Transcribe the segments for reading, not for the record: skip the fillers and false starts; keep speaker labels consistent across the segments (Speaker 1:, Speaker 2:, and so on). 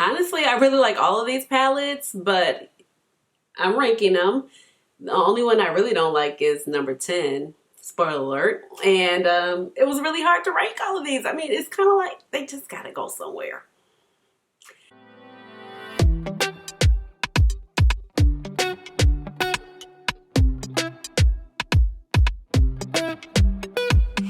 Speaker 1: honestly, I really like all of these palettes, but I'm ranking them. The only one I really don't like is number 10. Spoiler alert. And it was really hard to rank all of these. I mean, it's kind of like they just gotta go somewhere.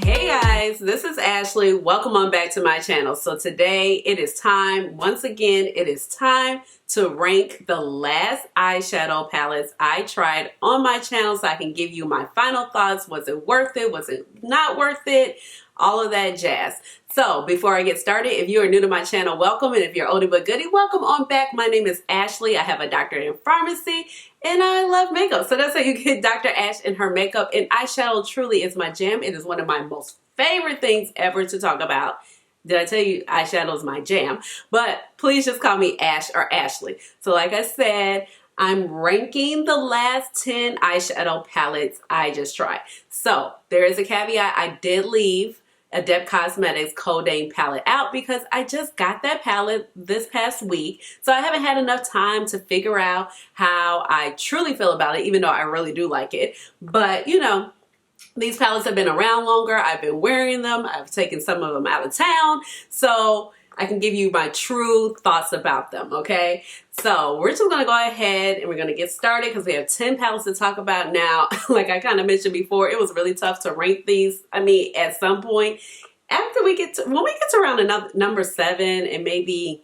Speaker 1: Hey guys, this is Ashley. Welcome on back to my channel. So today it is time, once again, it is time to rank the last eyeshadow palettes I tried on my channel so I can give you my final thoughts. Was it worth it? Was it not worth it? All of that jazz. So before I get started, if you are new to my channel, welcome. And if you're oldie but goodie, welcome on back. My name is Ashley. I have a doctorate in pharmacy and I love makeup. So that's how you get Dr. Ash and her makeup. And eyeshadow truly is my jam. It is one of my most favorite things ever to talk about. Did I tell you eyeshadow is my jam? But please just call me Ash or Ashley. So like I said, I'm ranking the last 10 eyeshadow palettes I just tried. So there is a caveat. I did leave Adept Cosmetics Codaine palette out because I just got that palette this past week. So I haven't had enough time to figure out how I truly feel about it, even though I really do like it. But you know, these palettes have been around longer. I've been wearing them. I've taken some of them out of town. So I can give you my true thoughts about them, okay? So we're just gonna go ahead and we're gonna get started because we have 10 palettes to talk about now. Like I kind of mentioned before, it was really tough to rank these. I mean, at some point, after we get to, when we get to around number 7 and maybe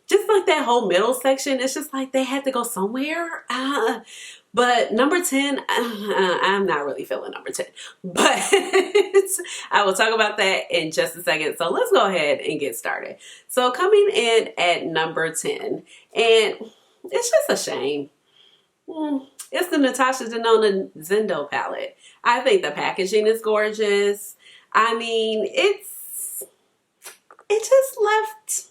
Speaker 1: just like that whole middle section, it's just like they had to go somewhere. But number 10, I'm not really feeling number 10. But I will talk about that in just a second. So let's go ahead and get started. So coming in at number 10, and it's just a shame. It's the Natasha Denona Zendo palette. I think the packaging is gorgeous. I mean, it just left,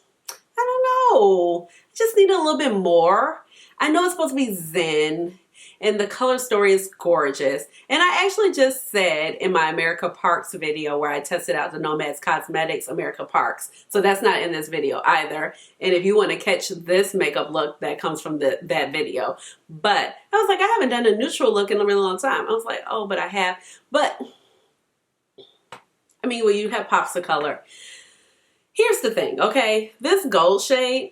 Speaker 1: I don't know, just need a little bit more. I know it's supposed to be zen. And the color story is gorgeous. And I actually just said in my America Parks video where I tested out the NYX Cosmetics America Parks. So that's not in this video either. And if you want to catch this makeup look, that comes from that video. But I was like, I haven't done a neutral look in a really long time. I was like, oh, but I have. But, I mean, when you have pops of color. Here's the thing, okay? This gold shade,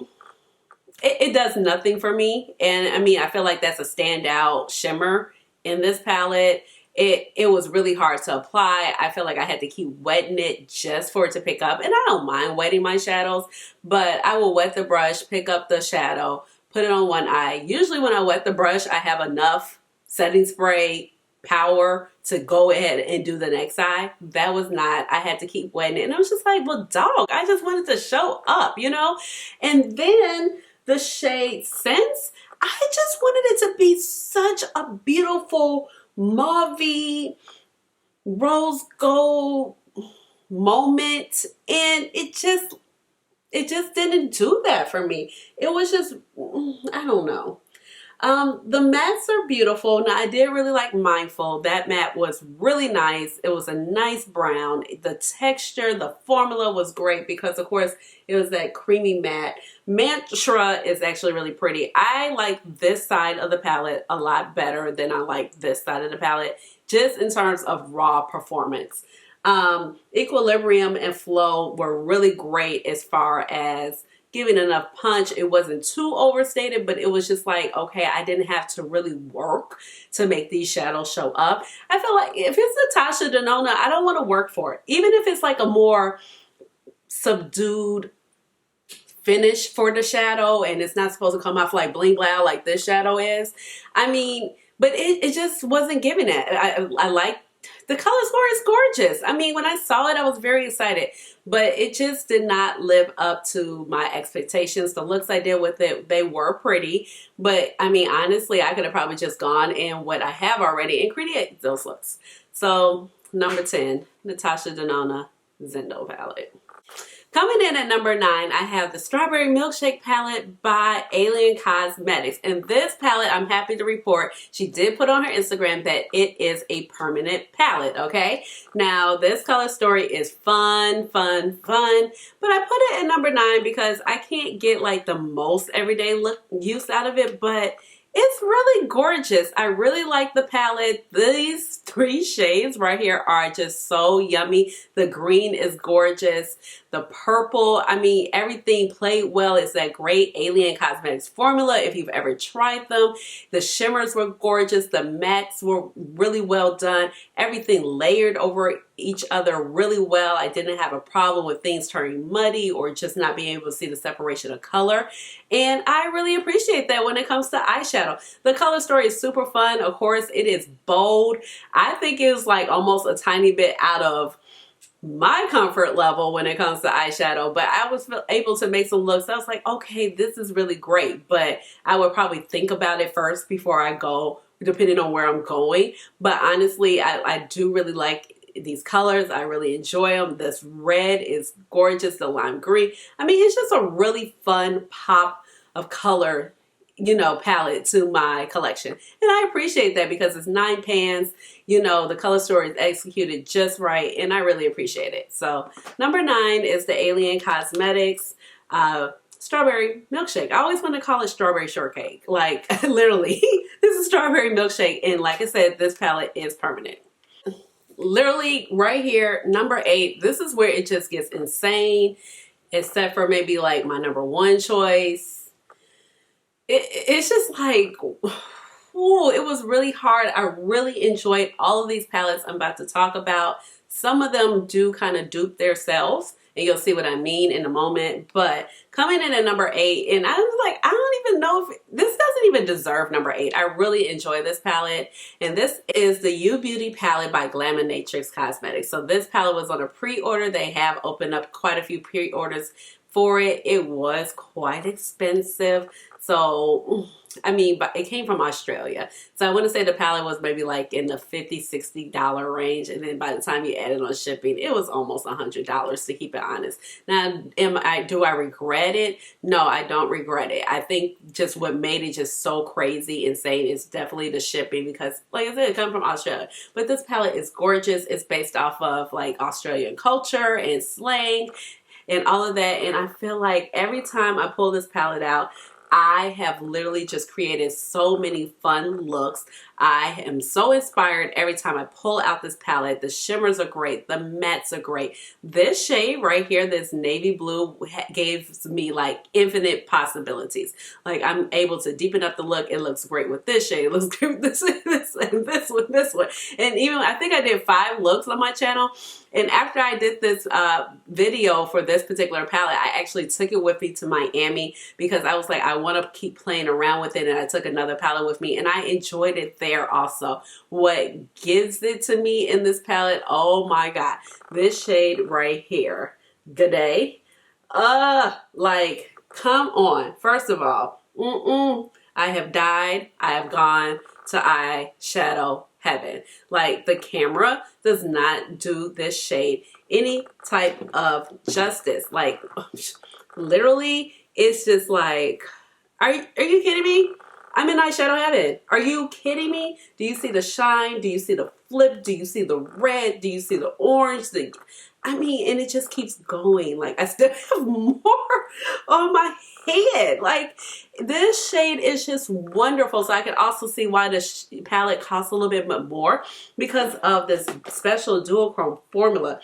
Speaker 1: it does nothing for me. And I mean, I feel like that's a standout shimmer in this palette. It was really hard to apply. I feel like I had to keep wetting it just for it to pick up. And I don't mind wetting my shadows, but I will wet the brush, pick up the shadow, put it on one eye. Usually when I wet the brush, I have enough setting spray power to go ahead and do the next eye. That was not, I had to keep wetting it. And I was just like, well, dog, I just wanted to show up, you know? And then the shade Sense, I just wanted it to be such a beautiful mauve rose gold moment, and it just didn't do that for me. It was just, I don't know. The mattes are beautiful. Now I did really like Mindful. That matte was really nice. It was a nice brown. The texture, the formula was great because of course it was that creamy matte. Mantra is actually really pretty. I like this side of the palette a lot better than I like this side of the palette, just in terms of raw performance. Equilibrium and Flow were really great as far as giving enough punch. It wasn't too overstated, but it was just like, okay, I didn't have to really work to make these shadows show up. I feel like if it's Natasha Denona, I don't want to work for it. Even if it's like a more subdued finish for the shadow and it's not supposed to come off like bling blah like this shadow is. I mean, but it just wasn't giving it. I like the color score is gorgeous. I mean, when I saw it, I was very excited, but it just did not live up to my expectations. The looks I did with it, they were pretty, but I mean, honestly, I could have probably just gone in what I have already and created those looks. So number 10, Natasha Denona Zendo palette. Coming in at number 9, I have the Strawberry Milkshake palette by Ashleigh Cosmetics. And this palette, I'm happy to report, she did put on her Instagram that it is a permanent palette, okay? Now, this color story is fun, fun, fun, but I put it at number 9 because I can't get like the most everyday look use out of it, but it's really gorgeous. I really like the palette. These 3 shades right here are just so yummy. The green is gorgeous. The purple, I mean, everything played well. It's that great Ashleigh Cosmetics formula if you've ever tried them. The shimmers were gorgeous. The mattes were really well done. Everything layered over each other really well. I didn't have a problem with things turning muddy or just not being able to see the separation of color. And I really appreciate that when it comes to eyeshadow. The color story is super fun. Of course, it is bold. I think it was like almost a tiny bit out of my comfort level when it comes to eyeshadow, but I was able to make some looks. I was like, okay, this is really great, but I would probably think about it first before I go, depending on where I'm going. But honestly, I do really like these colors. I really enjoy them. This red is gorgeous. The lime green. I mean, it's just a really fun pop of color, you know, palette to my collection. And I appreciate that because it's 9 pans, you know, the color story is executed just right, and I really appreciate it. So number 9 is the Ashleigh Cosmetics Strawberry Milkshake. I always want to call it Strawberry Shortcake. Like, literally, this is Strawberry Milkshake, and like I said, this palette is permanent. Literally right here, number 8, this is where it just gets insane, except for maybe like my number 1 choice. It's just like, ooh, it was really hard. I really enjoyed all of these palettes I'm about to talk about. Some of them do kind of dupe themselves, and you'll see what I mean in a moment. But coming in at number 8, and I was like, I don't even know if this doesn't even deserve number 8. I really enjoy this palette, and this is the You Beauty palette by Glam and NYX Cosmetics. So this palette was on a pre-order. They have opened up quite a few pre-orders for it. It was quite expensive. So, I mean, but it came from Australia. So I want to say the palette was maybe like in the $50, $60 range. And then by the time you added on shipping, it was almost $100 to keep it honest. Now, do I regret it? No, I don't regret it. I think just what made it just so crazy, insane is definitely the shipping because, like I said, it comes from Australia. But this palette is gorgeous. It's based off of like Australian culture and slang and all of that. And I feel like every time I pull this palette out, I have literally just created so many fun looks. I am so inspired every time I pull out this palette. The shimmers are great. The mattes are great. This shade right here, this navy blue, gave me like infinite possibilities. Like I'm able to deepen up the look. It looks great with this shade. It looks great with this and this one. And even I think I did 5 looks on my channel. And after I did this video for this particular palette, I actually took it with me to Miami because I was like, I want to keep playing around with it. And I took another palette with me and I enjoyed it there also. What gives it to me in this palette, oh my God, this shade right here, Good Day. Like, come on. First of all, I have died. I have gone to eyeshadow heaven. Like the camera does not do this shade any type of justice. Like literally, it's just like, are you kidding me? I'm in eyeshadow heaven. Are you kidding me? Do you see the shine? Do you see the flip? Do you see the red? Do you see the orange? I mean, and it just keeps going. Like I still have more on my head. Like this shade is just wonderful. So I can also see why this palette costs a little bit more because of this special dual chrome formula.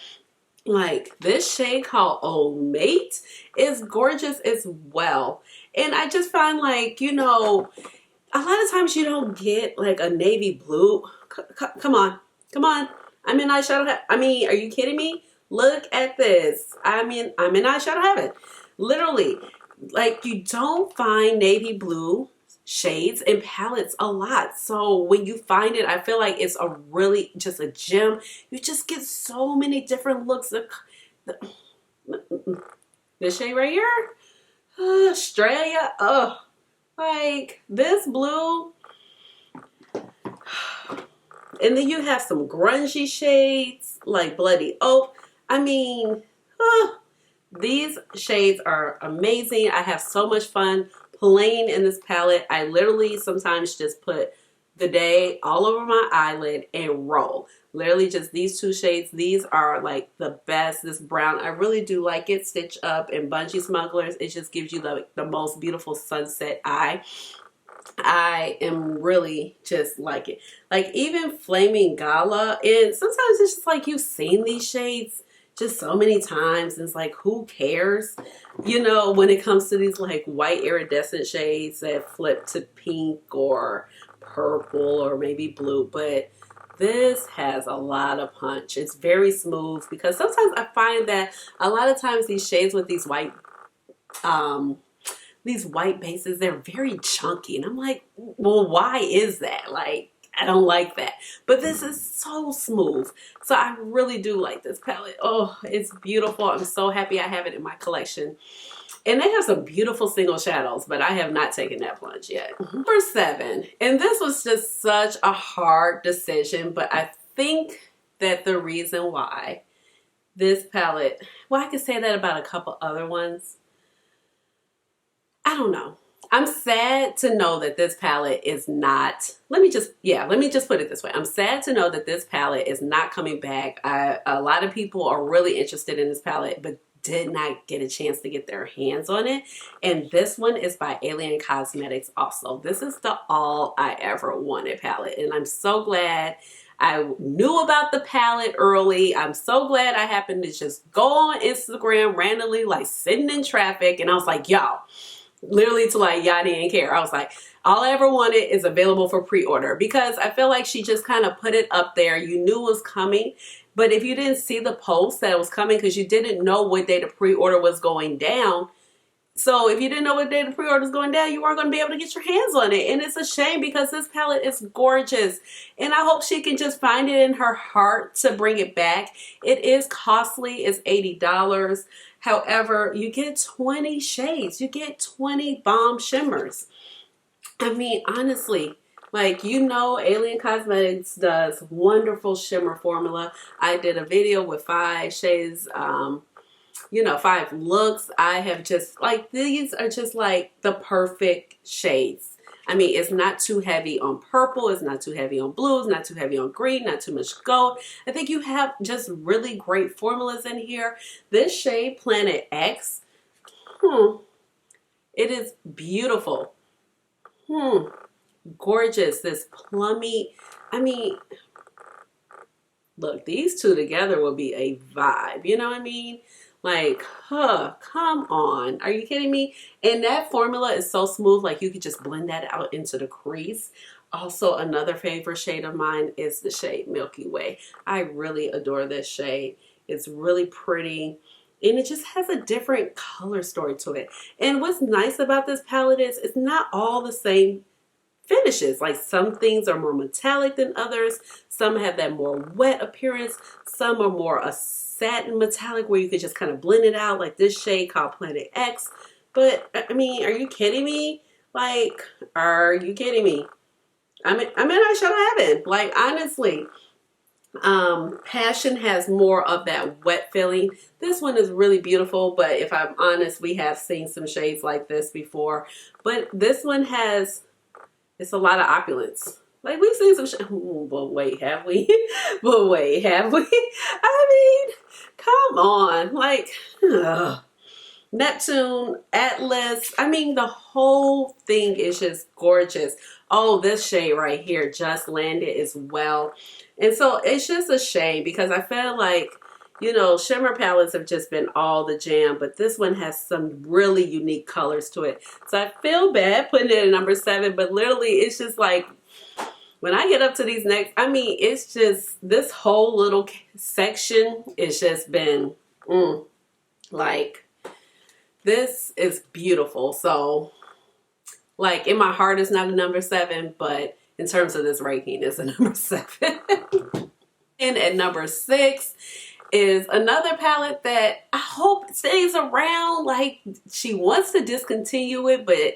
Speaker 1: Like this shade called Old Mate is gorgeous as well. And I just find like, you know, a lot of times you don't get like a navy blue. Come on. I'm in eyeshadow. I mean, are you kidding me? Look at this. I'm in eyeshadow heaven. Literally, like you don't find navy blue shades and palettes a lot. So when you find it, I feel like it's a really just a gem. You just get so many different looks. This shade right here, Australia. Oh, like this blue. And then you have some grungy shades like Bloody Oak. I mean, These shades are amazing. I have so much fun playing in this palette. I literally sometimes just put the day all over my eyelid and roll. Literally just these two shades. These are like the best. This brown, I really do like it. Stitch Up and Bungee Smugglers. It just gives you the most beautiful sunset eye. I am really just like it. Like even Flaming Gala, and sometimes it's just like you've seen these shades just so many times, and it's like, who cares? You know, when it comes to these like white iridescent shades that flip to pink or purple or maybe blue, but this has a lot of punch. It's very smooth, because sometimes I find that a lot of times these shades with these white bases, they're very chunky, and I'm like, well, why is that? Like, I don't like that. But this is so smooth. So I really do like this palette. Oh, it's beautiful. I'm so happy I have it in my collection. And they have some beautiful single shadows, but I have not taken that plunge yet. Number 7. And this was just such a hard decision, but I think that the reason why this palette, well, I could say that about a couple other ones. I don't know. I'm sad to know that this palette is not, let me just put it this way. I'm sad to know that this palette is not coming back. A lot of people are really interested in this palette, but did not get a chance to get their hands on it. And this one is by Alien Cosmetics also. This is the All I Ever Wanted palette. And I'm so glad I knew about the palette early. I'm so glad I happened to just go on Instagram randomly, like sitting in traffic. And I was like, y'all, literally to like, y'all didn't care. I was like, All I Ever Wanted is available for pre-order, because I feel like she just kind of put it up there. You knew it was coming. But if you didn't see the post that it was coming, because you didn't know what day the pre-order was going down. So if you didn't know what day the pre-order was going down, you weren't going to be able to get your hands on it. And it's a shame, because this palette is gorgeous. And I hope she can just find it in her heart to bring it back. It is costly. It's $80. However, you get 20 shades. You get 20 bomb shimmers. I mean, honestly, like, you know, Alien Cosmetics does wonderful shimmer formula. I did a video with 5 shades, you know, 5 looks. I have just, like, these are just like the perfect shades. I mean, it's not too heavy on purple. It's not too heavy on blue. It's not too heavy on green. Not too much gold. I think you have just really great formulas in here. This shade, Planet X, it is beautiful. Gorgeous. This plummy, I mean, look, these two together will be a vibe. You know what I mean? Like, come on. Are you kidding me? And that formula is so smooth, like you could just blend that out into the crease. Also, another favorite shade of mine is the shade Milky Way. I really adore this shade. It's really pretty, and it just has a different color story to it. And what's nice about this palette is it's not all the same finishes. Like, some things are more metallic than others. Some have that more wet appearance. Some are more a satin metallic where you can just kind of blend it out, like this shade called Planet X. But I mean, are you kidding me? Like, are you kidding me? I'm in eyeshadow heaven. Like, honestly. Passion has more of that wet feeling. This one is really beautiful, but if I'm honest, we have seen some shades like this before. But this one has, it's a lot of opulence. Like, we've seen some but wait, have we? But wait, have we? I mean, come on. Like, Neptune, Atlas. I mean, the whole thing is just gorgeous. Oh, this shade right here just landed as well. And so it's just a shame, because I feel like, you know, shimmer palettes have just been all the jam, but this one has some really unique colors to it. So I feel bad putting it at number 7, but literally it's just like, when I get up to these next, I mean, it's just, this whole little section has just been, like, this is beautiful. So, like, in my heart, it's not a number 7, but in terms of this ranking, it's a number 7. And at number 6 is another palette that I hope stays around. Like, she wants to discontinue it, but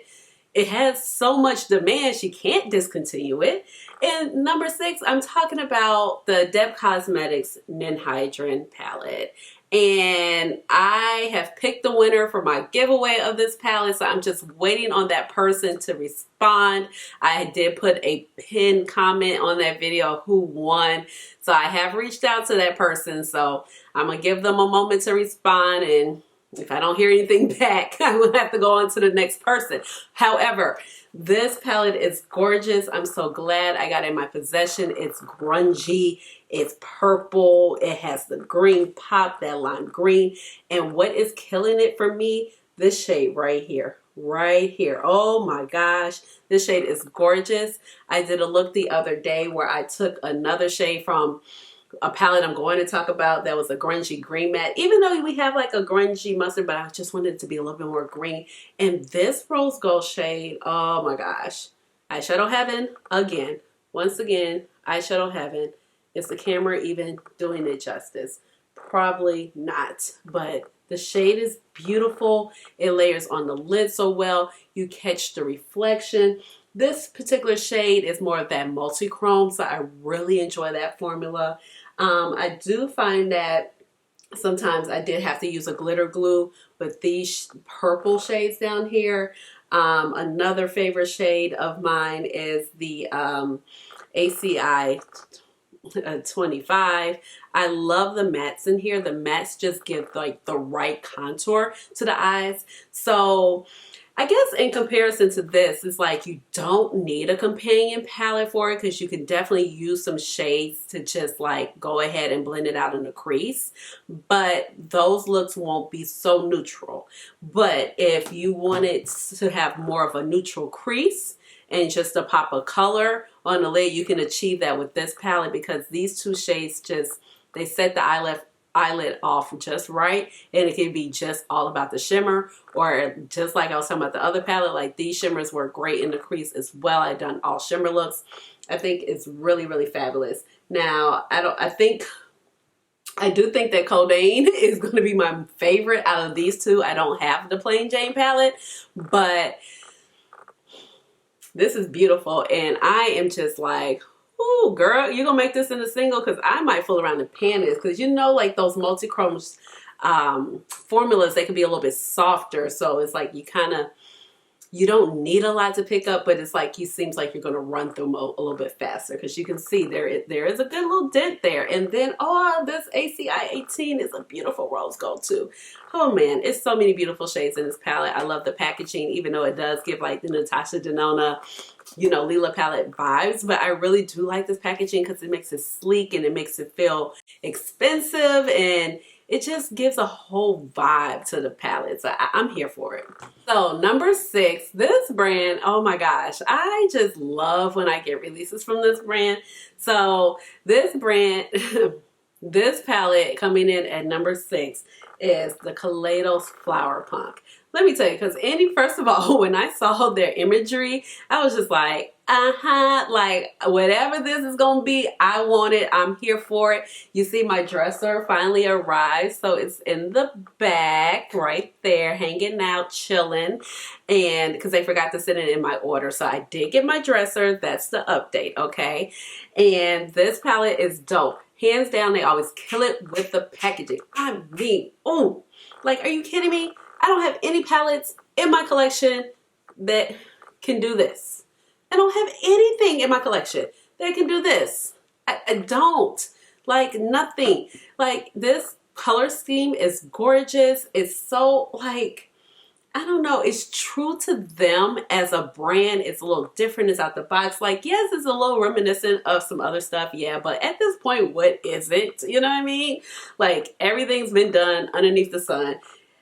Speaker 1: it has so much demand, she can't discontinue it. And number 6, I'm talking about the Deb Cosmetics Ninhydrin palette. and I have picked the winner for my giveaway of this palette, so I'm just waiting on that person to respond. I did put a pinned comment on that video who won, so I have reached out to that person, so I'm gonna give them a moment to respond, and if I don't hear anything back, I will have to go on to the next person. However, this palette is gorgeous. I'm so glad I got it in my possession. It's grungy, it's purple, it has the green pop, that lime green. And what is killing it for me, this shade right here. Right here. Oh my gosh, this shade is gorgeous. I did a look the other day where I took another shade from a palette I'm going to talk about that was a grungy green matte, even though we have like a grungy mustard, but I just wanted it to be a little bit more green. And this rose gold shade, oh my gosh, eyeshadow heaven again. Once again, eyeshadow heaven. Is the camera even doing it justice? Probably not, but the shade is beautiful. It layers on the lid so well. You catch the reflection. This particular shade is more of that multi-chrome, so I really enjoy that formula. I do find that sometimes I did have to use a glitter glue with these purple shades down here. Another favorite shade of mine is the ACI 25. I love the mattes in here. The mattes just give like the right contour to the eyes. So I guess in comparison to this, it's like you don't need a companion palette for it because you can definitely use some shades to just like go ahead and blend it out in the crease. But those looks won't be so neutral. But if you wanted to have more of a neutral crease and just a pop of color on the lid, you can achieve that with this palette because these two shades just, they set the eyelid off just right, and it can be just all about the shimmer, or just like I was talking about the other palette, like these shimmers were great in the crease as well. I've done all shimmer looks. I think it's really, really fabulous. Now, I do think that Codaine is going to be my favorite out of these two. I don't have the plain Jane palette, but this is beautiful, and I am just like, ooh, girl, you gonna make this in a single? Because I might fool around and pan this. Because you know, like those multi-chrome formulas, they can be a little bit softer. So it's like you don't need a lot to pick up, but it's like, it seems like you're gonna run through them a little bit faster. Because you can see there is a good little dent there. And then, oh, this ACI 18 is a beautiful rose gold too. Oh man, it's so many beautiful shades in this palette. I love the packaging, even though it does give like the Natasha Denona, you know, Lila palette vibes, but I really do like this packaging because it makes it sleek and it makes it feel expensive, and it just gives a whole vibe to the palette. So I'm here for it. So number 6, this brand, oh my gosh, I just love when I get releases from this brand. So this brand, this palette coming in at number 6 is the Kaleidos Flower Punk. Let me tell you, because first of all, when I saw their imagery, I was just like, like whatever this is going to be, I want it. I'm here for it. You see my dresser finally arrived. So it's in the back right there, hanging out, chilling. And because they forgot to send it in my order. So I did get my dresser. That's the update, okay? And this palette is dope. Hands down, they always kill it with the packaging. I mean, oh, like, are you kidding me? I don't have any palettes in my collection that can do this. I don't have anything in my collection that can do this. I don't. Like, nothing. Like, this color scheme is gorgeous. It's so, like, I don't know. It's true to them as a brand. It's a little different. It's out the box. Like, yes, it's a little reminiscent of some other stuff. Yeah, but at this point, what is it? You know what I mean? Like, everything's been done underneath the sun.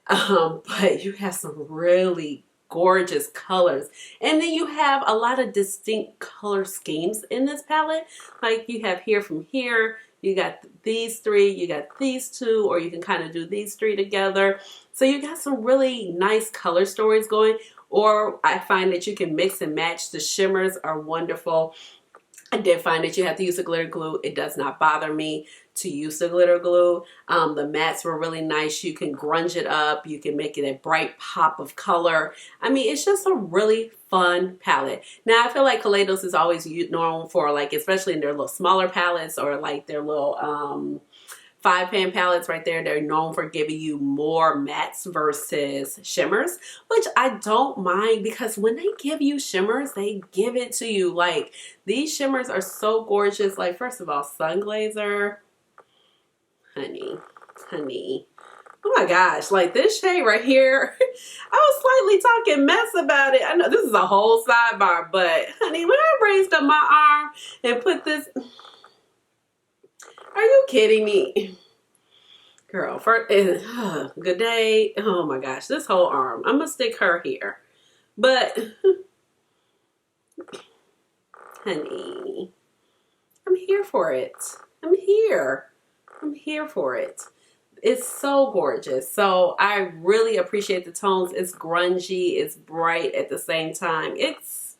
Speaker 1: But you have some really gorgeous colors. And then you have a lot of distinct color schemes in this palette. Like you have here from here, you got these 3, you got these 2, or you can kind of do these 3 together. So you got some really nice color stories going. Or I find that you can mix and match. The shimmers are wonderful. I did find that you have to use a glitter glue. It does not bother me to use the glitter glue. The mattes were really nice. You can grunge it up. You can make it a bright pop of color. I mean, it's just a really fun palette. Now, I feel like Kaleidos is always known for, like, especially in their little smaller palettes or like their little 5-pan palettes right there. They're known for giving you more mattes versus shimmers, which I don't mind because when they give you shimmers, they give it to you. Like, these shimmers are so gorgeous. Like, first of all, Sun Glazer, honey. Oh my gosh, like this shade right here, I was slightly talking mess about it. I know this is a whole sidebar, but honey, when I raised up my arm and put this, are you kidding me? Girl, good day. Oh my gosh, this whole arm. I'm gonna stick her here. But, honey, I'm here for it. I'm here for it. It's so gorgeous. So I really appreciate the tones. It's grungy, it's bright at the same time. It's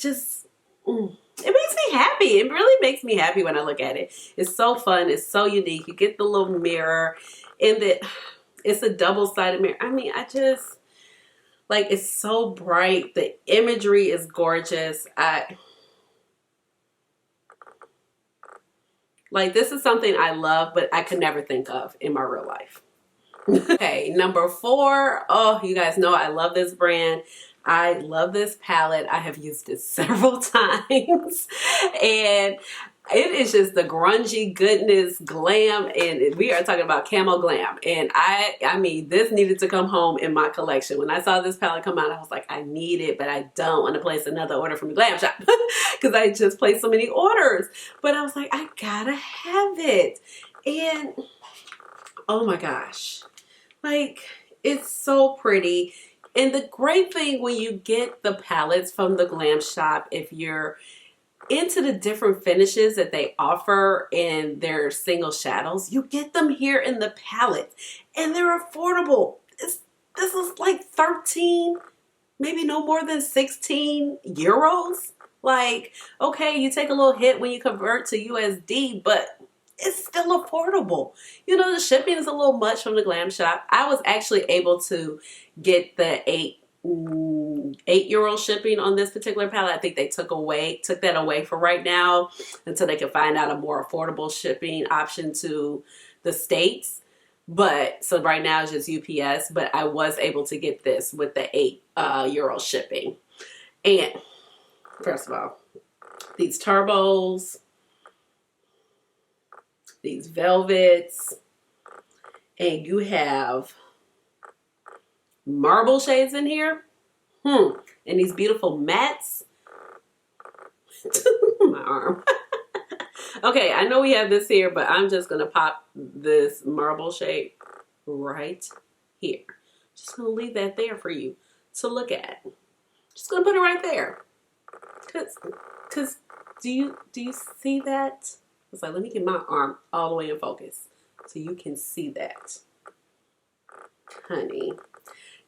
Speaker 1: just, it makes me happy. It really makes me happy when I look at it. It's so fun. It's so unique. You get the little mirror and it's a double-sided mirror. I mean, I just, like, it's so bright. The imagery is gorgeous. Like, this is something I love, but I could never think of in my real life. Okay, number 4. Oh, you guys know I love this brand. I love this palette. I have used it several times. And it is just the grungy goodness glam. And we are talking about Camo Glam. And I mean, this needed to come home in my collection. When I saw this palette come out, I was like, I need it, but I don't want to place another order from the Glam Shop because I just placed so many orders. But I was like, I gotta have it. And oh my gosh, like, it's so pretty. And the great thing when you get the palettes from the Glam Shop, if you're into the different finishes that they offer in their single shadows, you get them here in the palette. And they're affordable. This is like 13, maybe no more than 16 euros. Like, okay, you take a little hit when you convert to USD, but it's still affordable. You know, the shipping is a little much from the Glam Shop. I was actually able to get the 8 euro shipping on this particular palette. I think they took that away for right now until they can find out a more affordable shipping option to the States. But so right now it's just UPS, but I was able to get this with the 8 euro shipping. And first of all, these turbos, these velvets, and you have marble shades in here. And these beautiful mattes. My arm. Okay, I know we have this here, but I'm just going to pop this marble shade right here. Just going to leave that there for you to look at. Just going to put it right there. Cause do you see that? It's like, let me get my arm all the way in focus so you can see that. Honey.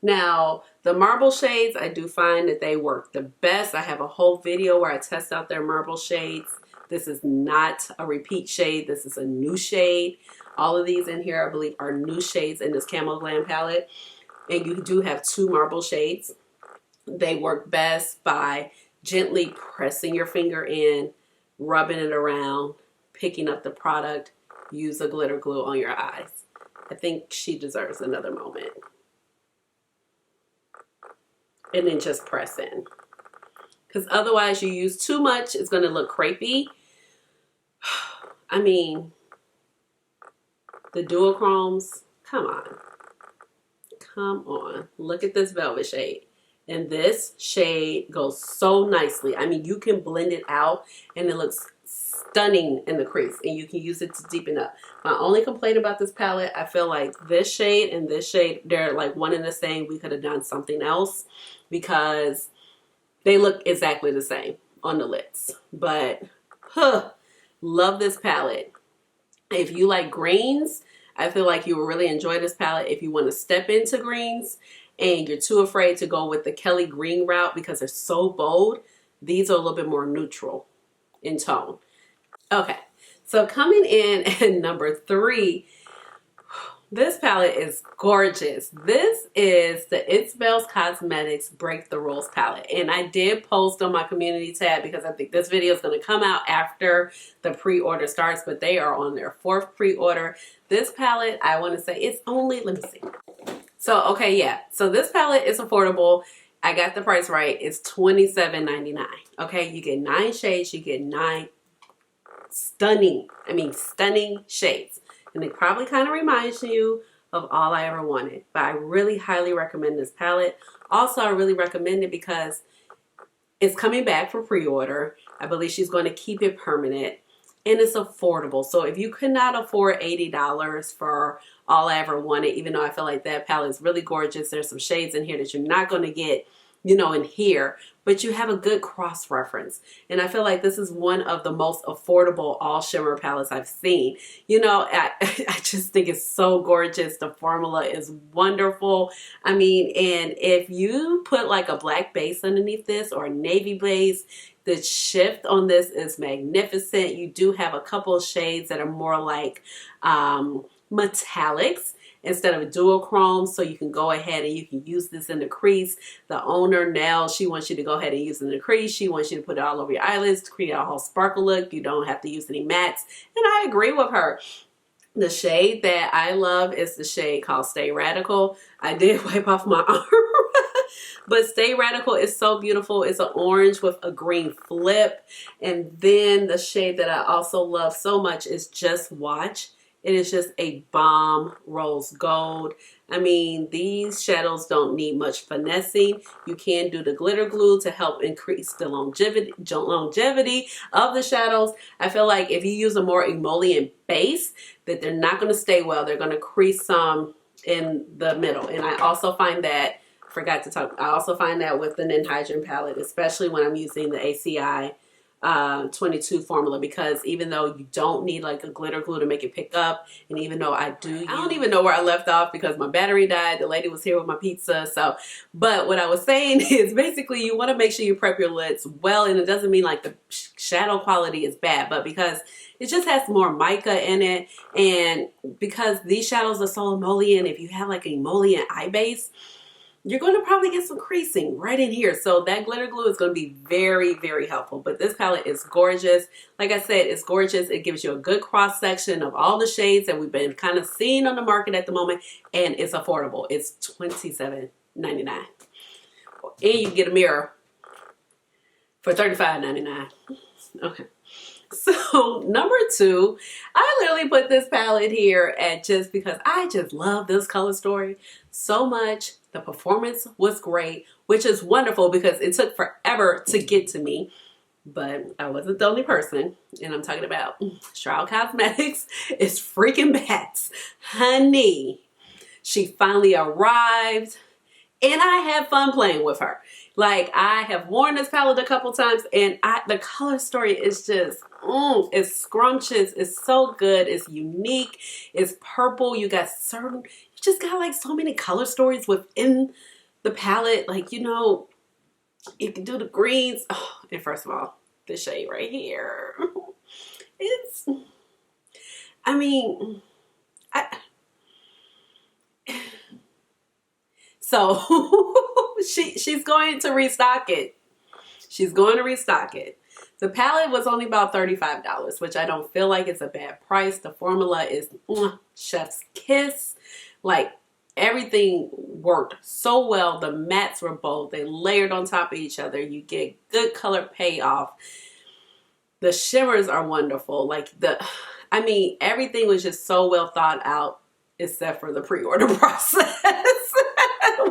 Speaker 1: Now, the marble shades, I do find that they work the best. I have a whole video where I test out their marble shades. This is not a repeat shade. This is a new shade. All of these in here, I believe, are new shades in this Camo Glam palette. And you do have 2 marble shades. They work best by gently pressing your finger in, rubbing it around, picking up the product, use a glitter glue on your eyes. I think she deserves another moment. And then just press in. Because otherwise you use too much, it's going to look crepey. I mean, the duochromes, come on. Come on. Look at this velvet shade. And this shade goes so nicely. I mean, you can blend it out and it looks stunning in the crease. And you can use it to deepen up. My only complaint about this palette, I feel like this shade and this shade, they're like one and the same. We could have done something else because they look exactly the same on the lids. But, love this palette. If you like greens, I feel like you will really enjoy this palette. If you want to step into greens and you're too afraid to go with the Kelly green route because they're so bold, these are a little bit more neutral in tone. Okay, so coming in at number 3, This palette is gorgeous. This is the NYX Cosmetics Break the Rules palette. And I did post on my community tab because I think this video is going to come out after the pre-order starts, but they are on their 4th pre-order. This palette, I want to say it's only, let me see. So, okay, yeah. So this palette is affordable. I got the price right. It's $27.99. Okay, you get 9 shades. You get 9 stunning shades. And it probably kind of reminds you of All I Ever Wanted. But I really highly recommend this palette. Also, I really recommend it because it's coming back for pre-order. I believe she's going to keep it permanent. And it's affordable. So if you could not afford $80 for All I Ever Wanted, even though I feel like that palette is really gorgeous, there's some shades in here that you're not going to get, you know, in here, but you have a good cross-reference. And I feel like this is one of the most affordable all shimmer palettes I've seen. You know, I just think it's so gorgeous. The formula is wonderful. I mean, and if you put like a black base underneath this or a navy base, the shift on this is magnificent. You do have a couple of shades that are more like metallics instead of a duochrome, so you can go ahead and you can use this in the crease. The owner, Nell, she wants you to go ahead and use it in the crease. She wants you to put it all over your eyelids to create a whole sparkle look. You don't have to use any mattes, and I agree with her. The shade that I love is the shade called Stay Radical. I did wipe off my arm. But Stay Radical is so beautiful. It's an orange with a green flip. And then the shade that I also love so much is Just Watch. It is just a bomb rose gold. I mean, these shadows don't need much finessing. You can do the glitter glue to help increase the longevity of the shadows. I feel like if you use a more emollient base, that they're not going to stay well. They're going to crease some in the middle. And I also find that, I also find that with the Ninhydrin palette, especially when I'm using the ACI 22 formula, because even though you don't need like a glitter glue to make it pick up, and even though I don't even know where I left off because my battery died. The lady was here with my pizza. So, but what I was saying is basically you want to make sure you prep your lids well, and it doesn't mean like the shadow quality is bad, but because it just has more mica in it, and because these shadows are so emollient, if you have like an emollient eye base, you're going to probably get some creasing right in here. So that glitter glue is going to be very, very helpful. But this palette is gorgeous. Like I said, it's gorgeous. It gives you a good cross section of all the shades that we've been kind of seeing on the market at the moment. And it's affordable. It's $27.99. And you get a mirror for $35.99. Okay. So number 2, I literally put this palette here at just because I just love this color story so much. The performance was great, which is wonderful because it took forever to get to me, but I wasn't the only person. And I'm talking about Shroud Cosmetics. It's sFreakinBats. Honey, she finally arrived. And I had fun playing with her. Like, I have worn this palette a couple times, and the color story is just, it's scrumptious. It's so good. It's unique. It's purple. You just got like so many color stories within the palette. Like, you know, you can do the greens. Oh, and first of all, this shade right here. So she's going to restock it. She's going to restock it. The palette was only about $35, which I don't feel like it's a bad price. The formula is chef's kiss. Like, everything worked so well. The mattes were bold. They layered on top of each other. You get good color payoff. The shimmers are wonderful. Like, everything was just so well thought out, except for the pre-order process.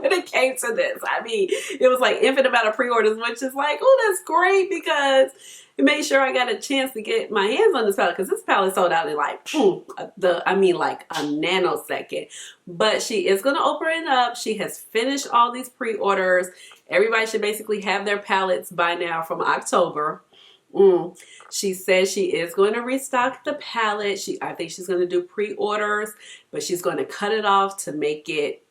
Speaker 1: When it came to this, it was like infinite amount of pre-orders, which is like, oh, that's great, because it made sure I got a chance to get my hands on this palette, because this palette sold out in like like a nanosecond. But she is going to open it up. She has finished all these pre-orders. Everybody should basically have their palettes by now from October. She says she is going to restock the palette. I think she's going to do pre-orders, but she's going to cut it off to make it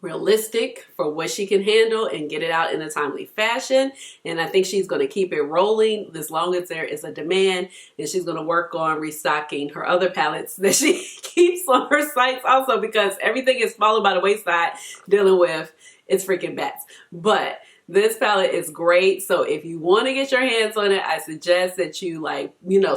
Speaker 1: realistic for what she can handle and get it out in a timely fashion. And I think she's going to keep it rolling as long as there is a demand, and she's going to work on restocking her other palettes that she keeps on her sites also, because everything is falling by the wayside dealing with sFreakinBats. But this palette is great. So if you want to get your hands on it, I suggest that you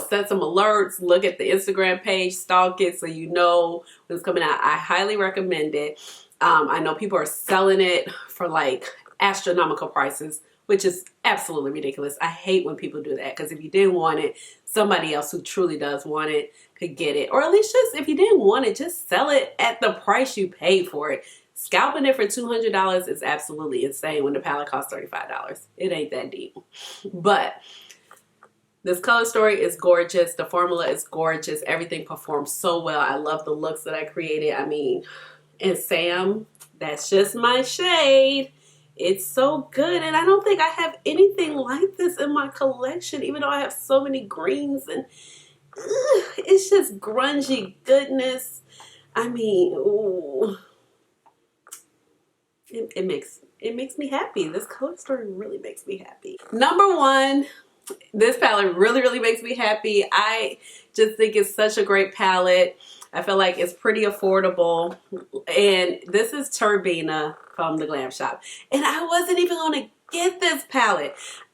Speaker 1: set some alerts, look at the Instagram page, stalk it so you know when it's coming out. I highly recommend it. I know people are selling it for like astronomical prices, which is absolutely ridiculous. I hate when people do that, because if you didn't want it, somebody else who truly does want it could get it. Or at least just, if you didn't want it, just sell it at the price you paid for it. Scalping it for $200 is absolutely insane when the palette costs $35. It ain't that deep. But this color story is gorgeous. The formula is gorgeous. Everything performs so well. I love the looks that I created. I mean, and Sam, that's just my shade. It's so good. And I don't think I have anything like this in my collection, even though I have so many greens. And it's just grungy goodness. I mean, ooh. It makes me happy. This color story really makes me happy. Number one, this palette really makes me happy. I just think it's such a great palette. I feel like it's pretty affordable. And this is Turbina from the Glam Shop. And I wasn't even going to get this palette.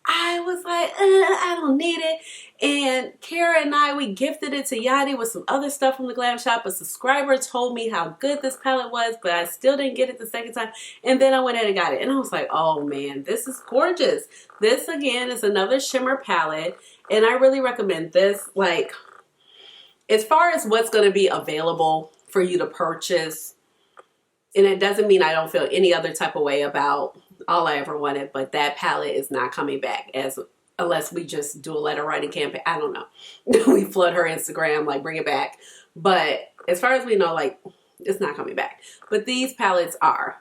Speaker 1: I was like, I don't need it. And Kara and I, we gifted it to Yadi with some other stuff from the Glam Shop. A subscriber told me how good this palette was, but I still didn't get it the second time. And then I went ahead and got it. And I was like, oh man, this is gorgeous. This again is another shimmer palette. And I really recommend this. Like, as far as what's going to be available for you to purchase, and it doesn't mean I don't feel any other type of way about All I Ever Wanted, but that palette is not coming back unless we just do a letter writing campaign. I don't know. We flood her Instagram, like bring it back. But as far as we know, like it's not coming back. But these palettes are.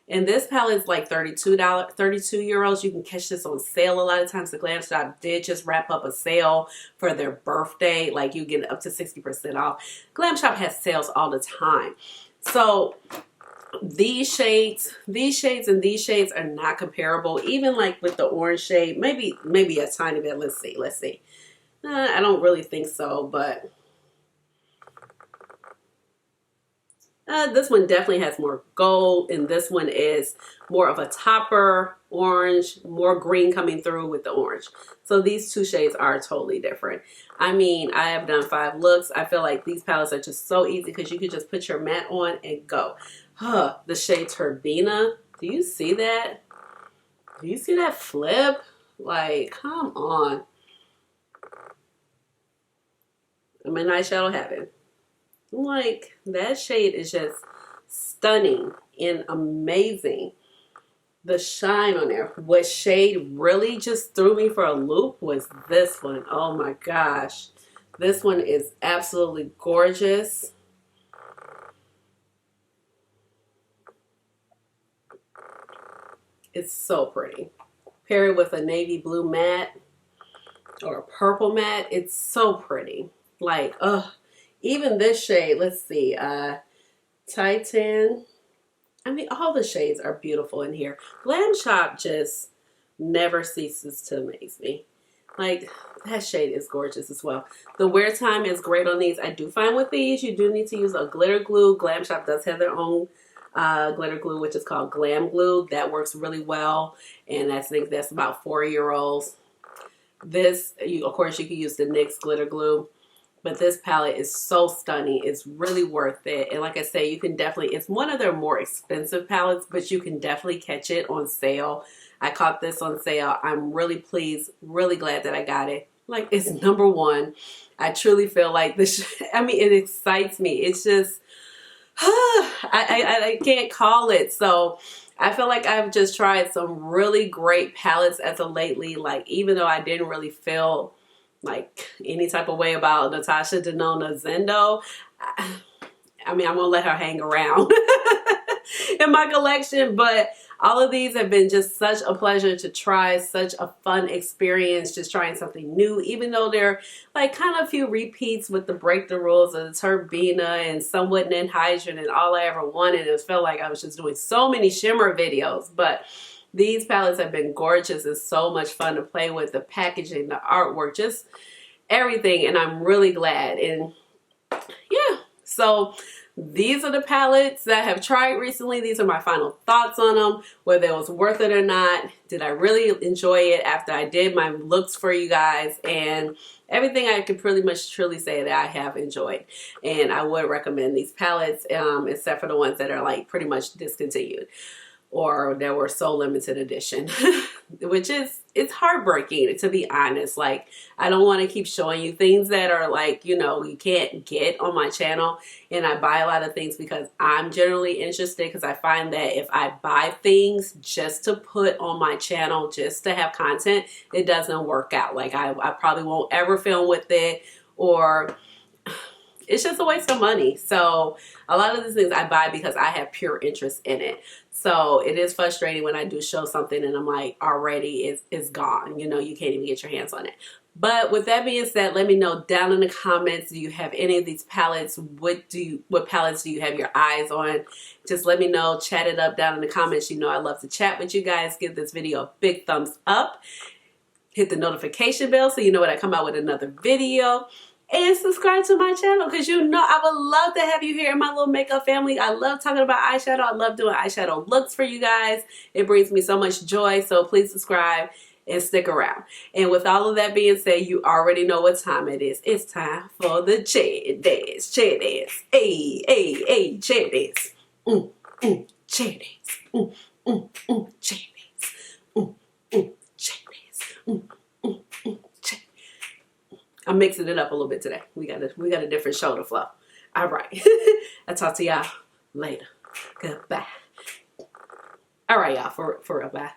Speaker 1: And this palette is like $32, 32 euros. You can catch this on sale a lot of times. The Glam Shop did just wrap up a sale for their birthday. Like you get up to 60% off. Glam Shop has sales all the time. So these shades and these shades are not comparable. Even like with the orange shade, maybe a tiny bit. Let's see. I don't really think so, but this one definitely has more gold, and this one is more of a topper orange, more green coming through with the orange. So these two shades are totally different. I mean, I have done 5 looks. I feel like these palettes are just so easy because you can just put your matte on and go. The shade Turbina. Do you see that? Do you see that flip? Like, come on. I'm in eyeshadow heaven. Like, that shade is just stunning and amazing. The shine on there. What shade really just threw me for a loop was this one. Oh my gosh. This one is absolutely gorgeous. It's so pretty. Pair it with a navy blue matte or a purple matte. It's so pretty. Like, even this shade, let's see, Titan. I mean, all the shades are beautiful in here. Glam Shop just never ceases to amaze me. Like, that shade is gorgeous as well. The wear time is great on these. I do find with these, you do need to use a glitter glue. Glam Shop does have their own glitter glue, which is called Glam Glue. That works really well. And I think that's about €4. This, of course, you can use the NYX Glitter Glue. But this palette is so stunning. It's really worth it. And like I say, you can definitely, it's one of their more expensive palettes, but you can definitely catch it on sale. I caught this on sale. I'm really pleased, really glad that I got it. Like, it's number one. I truly feel like this, I mean, it excites me. It's just, I can't call it. So I feel like I've just tried some really great palettes as of lately. Like, even though I didn't really feel like any type of way about Natasha, Denona, Zendo, I mean, I'm gonna let her hang around in my collection, but All of these have been just such a pleasure to try, such a fun experience, just trying something new, even though they're like kind of a few repeats with the Break the Rules of the Turbina and somewhat Ninhydrin and All I Ever Wanted. It felt like I was just doing so many shimmer videos, but these palettes have been gorgeous. It's so much fun to play with. The packaging, the artwork, just everything, and I'm really glad. And yeah, so these are the palettes that I have tried recently. These are my final thoughts on them, whether it was worth it or not. Did I really enjoy it after I did my looks for you guys? And everything I could pretty much truly say that I have enjoyed. And I would recommend these palettes, except for the ones that are like pretty much discontinued or that were so limited edition, which is, it's heartbreaking, to be honest. Like, I don't want to keep showing you things that are like, you know, you can't get on my channel. And I buy a lot of things because I'm generally interested, because I find that if I buy things just to put on my channel, just to have content, it doesn't work out. Like, I probably won't ever film with it, or it's just a waste of money. So a lot of these things I buy because I have pure interest in it. So it is frustrating when I do show something and I'm like, already it's gone. You know, you can't even get your hands on it. But with that being said, let me know down in the comments, do you have any of these palettes? What palettes do you have your eyes on? Just let me know, chat it up down in the comments. You know I love to chat with you guys. Give this video a big thumbs up. Hit the notification bell so you know when I come out with another video. And subscribe to my channel, because you know I would love to have you here in my little makeup family. I love talking about eyeshadow. I love doing eyeshadow looks for you guys. It brings me so much joy. So please subscribe and stick around. And with all of that being said, you already know what time it is. It's time for the chair dance. Chair dance. Hey, hey, hey, chair dance. Chair dance. Chair dance. Chair dance. I'm mixing it up a little bit today. We got a different shoulder flow. All right. I'll talk to y'all later. Goodbye. All right, y'all. For real. Bye.